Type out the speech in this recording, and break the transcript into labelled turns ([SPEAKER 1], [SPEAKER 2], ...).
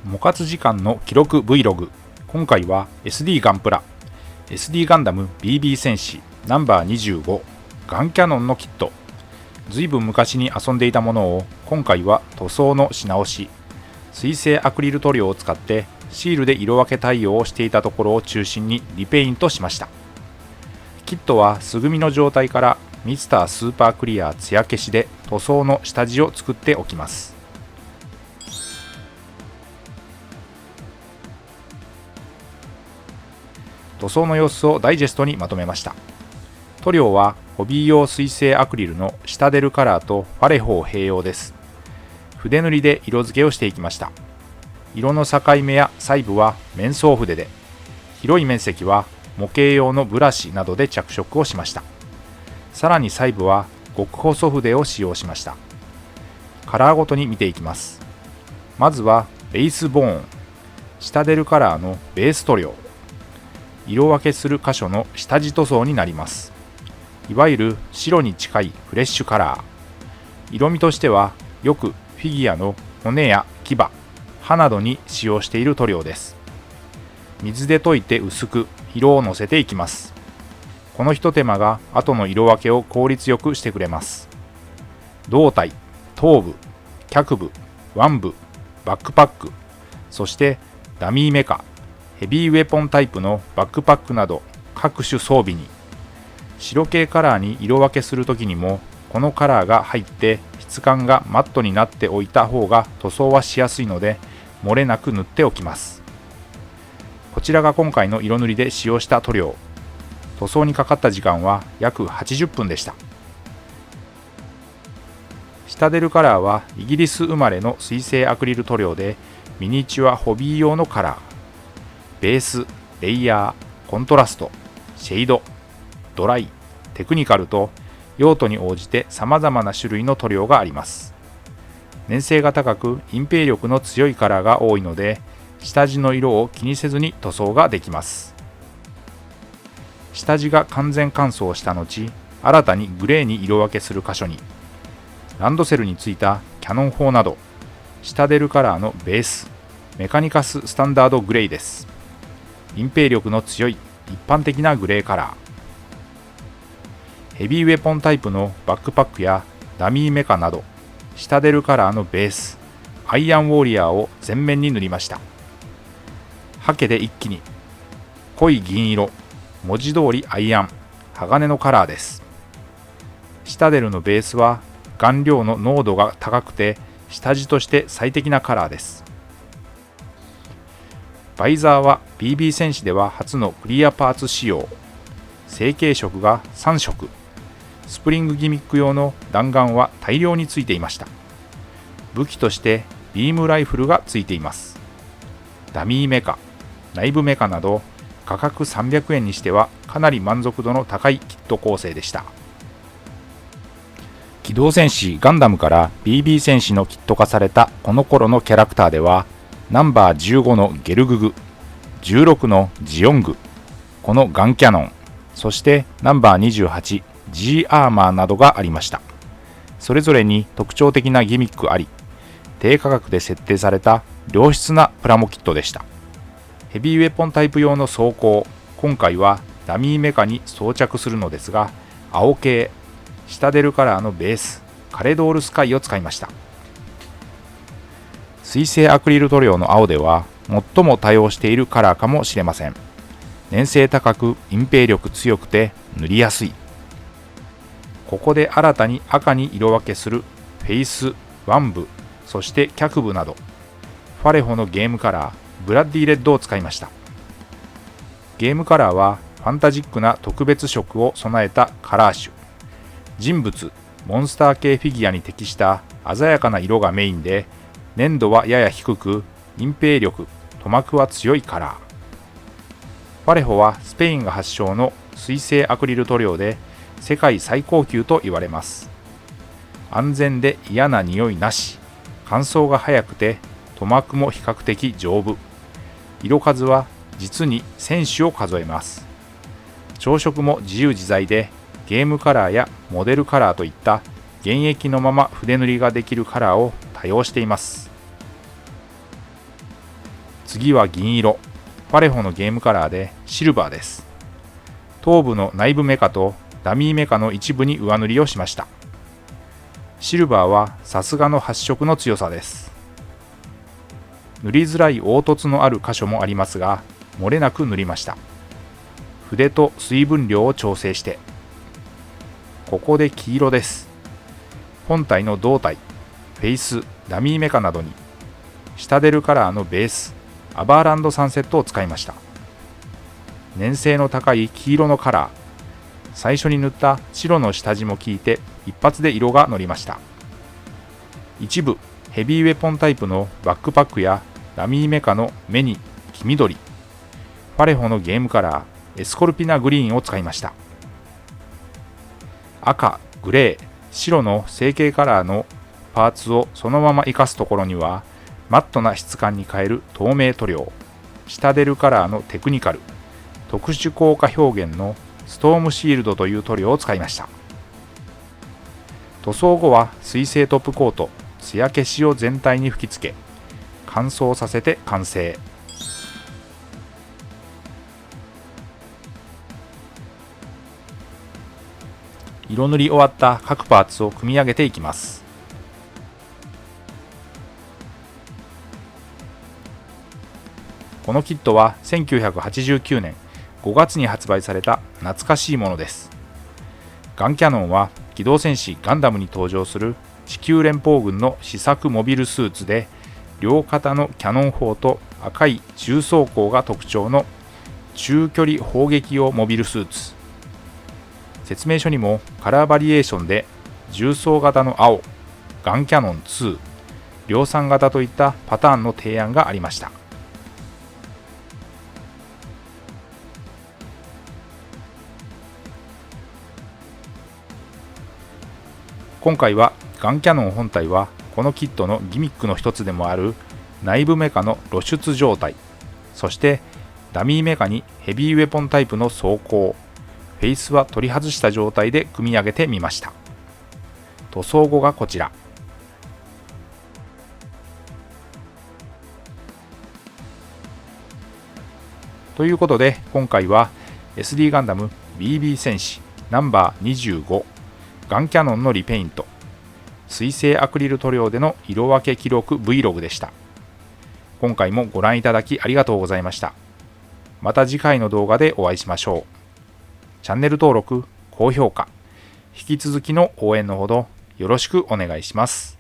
[SPEAKER 1] 模活時間の記録 Vlog。今回は SD ガンプラ SD ガンダム BB 戦士ナンバー25ガンキャノンのキット。ずいぶん昔に遊んでいたものを今回は塗装のし直し、水性アクリル塗料を使ってシールで色分け対応をしていたところを中心にリペイントしました。キットは素組みの状態からミスタースーパークリア艶消しで塗装の下地を作っておきます。塗装の様子をダイジェストにまとめました。塗料はホビー用水性アクリルのシタデルカラーとファレホー併用です。筆塗りで色付けをしていきました。色の境目や細部は面相筆で、広い面積は模型用のブラシなどで着色をしました。さらに細部は極細筆を使用しました。カラーごとに見ていきます。まずはベースボーン、シタデルカラーのベース塗料。色分けする箇所の下地塗装になります。いわゆる白に近いフレッシュカラー。色味としてはよくフィギュアの骨や牙、歯などに使用している塗料です。水で溶いて薄く色をのせていきます。このひと手間が後の色分けを効率よくしてくれます。胴体、頭部、脚部、腕部、バックパック、そしてダミーメカ、ヘビーウェポンタイプのバックパックなど各種装備に、白系カラーに色分けするときにもこのカラーが入って質感がマットになっておいた方が塗装はしやすいので漏れなく塗っておきます。こちらが今回の色塗りで使用した塗料。塗装にかかった時間は約80分でした。シタデルカラーはイギリス生まれの水性アクリル塗料でミニチュアホビー用のカラー。ベース、レイヤー、コントラスト、シェード、ドライ、テクニカルと用途に応じて様々な種類の塗料があります。粘性が高く隠蔽力の強いカラーが多いので下地の色を気にせずに塗装ができます。下地が完全乾燥した後、新たにグレーに色分けする箇所にランドセルについたキャノン砲などシタデルカラーのベース、メカニカススタンダードグレーです。隠蔽力の強い一般的なグレーカラー。ヘビーウェポンタイプのバックパックやダミーメカなどシタデルカラーのベース、アイアンウォーリアーを全面に塗りました。ハケで一気に濃い銀色、文字通りアイアン、鋼のカラーです。シタデルのベースは顔料の濃度が高くて下地として最適なカラーです。バイザーは BB 戦士では初のクリアパーツ仕様。成型色が3色。スプリングギミック用の弾丸は大量についていました。武器としてビームライフルがついています。ダミーメカ、内部メカなど価格300円にしてはかなり満足度の高いキット構成でした。機動戦士ガンダムから BB 戦士のキット化されたこの頃のキャラクターではナンバー15のゲルググ、16のジオング、このガンキャノン、そしてナンバー28、G アーマーなどがありました。それぞれに特徴的なギミックあり、低価格で設定された良質なプラモキットでした。ヘビーウェポンタイプ用の装甲、今回はダミーメカに装着するのですが、青系、シタデルカラーのベース、カレドールスカイを使いました。水性アクリル塗料の青では最も多用しているカラーかもしれません。粘性高く隠蔽力強くて塗りやすい。ここで新たに赤に色分けするフェイス、腕部、そして脚部などファレホのゲームカラーブラッディレッドを使いました。ゲームカラーはファンタジックな特別色を備えたカラー種。人物、モンスター系フィギュアに適した鮮やかな色がメインで粘度はやや低く、隠蔽力、塗膜は強いカラー。ファレホはスペインが発祥の水性アクリル塗料で世界最高級と言われます。安全で嫌な匂いなし、乾燥が早くて塗膜も比較的丈夫。色数は実に1000種を数えます。調色も自由自在でゲームカラーやモデルカラーといった現役のまま筆塗りができるカラーを多用しています。次は銀色、パレホのゲームカラーでシルバーです。頭部の内部メカとダミーメカの一部に上塗りをしました。シルバーはさすがの発色の強さです。塗りづらい凹凸のある箇所もありますが、漏れなく塗りました。筆と水分量を調整して、ここで黄色です。本体の胴体、フェイス、ダミーメカなどに、シタデルカラーのベース、アバーランドサンセットを使いました。粘性の高い黄色のカラー、最初に塗った白の下地も効いて一発で色が乗りました。一部ヘビーウェポンタイプのバックパックやダミーメカの目に黄緑、パレホのゲームカラーエスコルピナグリーンを使いました。赤、グレー、白の成形カラーのパーツをそのまま活かすところにはマットな質感に変える透明塗料、シタデルカラーのテクニカル、特殊効果表現のストームシールドという塗料を使いました。塗装後は水性トップコート、艶消しを全体に吹き付け、乾燥させて完成。色塗り終わった各パーツを組み上げていきます。このキットは1989年5月に発売された懐かしいものです。ガンキャノンは機動戦士ガンダムに登場する地球連邦軍の試作モビルスーツで、両肩のキャノン砲と赤い重装甲が特徴の中距離砲撃用モビルスーツ。説明書にもカラーバリエーションで重装型の青、ガンキャノン2、量産型といったパターンの提案がありました。今回はガンキャノン本体はこのキットのギミックの一つでもある内部メカの露出状態、そしてダミーメカにヘビーウェポンタイプの装甲、フェイスは取り外した状態で組み上げてみました。塗装後がこちら。ということで今回は SD ガンダム BB 戦士ナンバー25ガンキャノンのリペイント、水性アクリル塗料での色分け記録 Vlog でした。今回もご覧いただきありがとうございました。また次回の動画でお会いしましょう。チャンネル登録、高評価、引き続きの応援のほどよろしくお願いします。